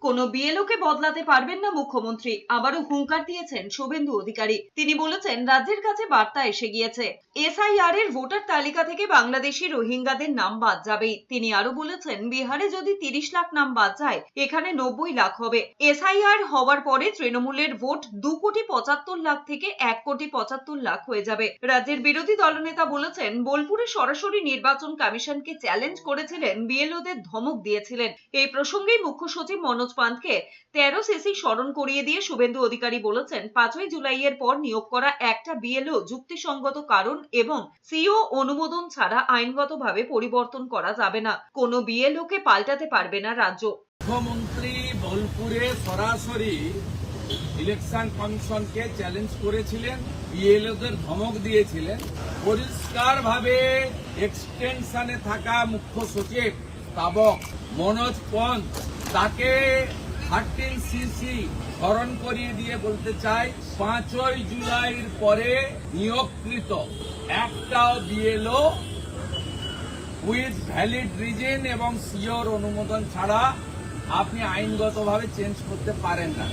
কোনো বিএলওকে বদলাতে পারবেন না মুখ্যমন্ত্রী। আবারও হুঙ্কার দিয়েছেন শুভেন্দু অধিকারী। তিনি বলেছেন, রাজ্যের কাছে বার্তা এসে গিয়েছে, এসআইআর এর ভোটার তালিকা থেকে বাংলাদেশি রোহিঙ্গাদের নাম বাদ যাবেই। তিনি আরো বলেছেন, বিহারে যদি 30 লাখ নাম বাদ যায়, এখানে 90 লাখ হবে। এসআইআর হওয়ার পরে তৃণমূলের ভোট 2,75,00,000 থেকে 1,75,00,000 হয়ে যাবে। রাজ্যের বিরোধী দলনেতা বলেছেন, বোলপুরে সরাসরি নির্বাচন কমিশনকে চ্যালেঞ্জ করেছিলেন, বিএলওদের ধমক দিয়েছিলেন। এই প্রসঙ্গেই মুখ্য সচিব মনোজ পান্তকে 13 সিসি স্মরণ করিয়ে দিয়ে শুভেন্দু অধিকারী বলেছেন, 5ই জুলাইয়ের পর নিয়োগ করা একটা বিএলও যুক্তিসঙ্গত কারণ এবং সিও অনুমোদন ছাড়া আইনগতভাবে পরিবর্তন করা যাবে না। কোনো বিএলওকে পাল্টাতে পারবে না রাজ্য। মুখ্যমন্ত্রী বোলপুরে সরাসরি ইলেকশন কমিশনকে চ্যালেঞ্জ করেছিলেন, বিএলওদের ধমক দিয়েছিলেন। পরিষ্কারভাবে এক্সটেনশনে থাকা মুখ্য সচিব স্থাবক মনোজ পন্ত তাকে 13 সিসি স্মরণ করিয়ে দিয়ে বলতে চাই, 5ই জুলাইয়ের পরে নিয়োগকৃত একটাও বিএলও উইথ ভ্যালিড রিজন এবং সিওর অনুমোদন ছাড়া আপনি আইনগতভাবে চেঞ্জ করতে পারেন না।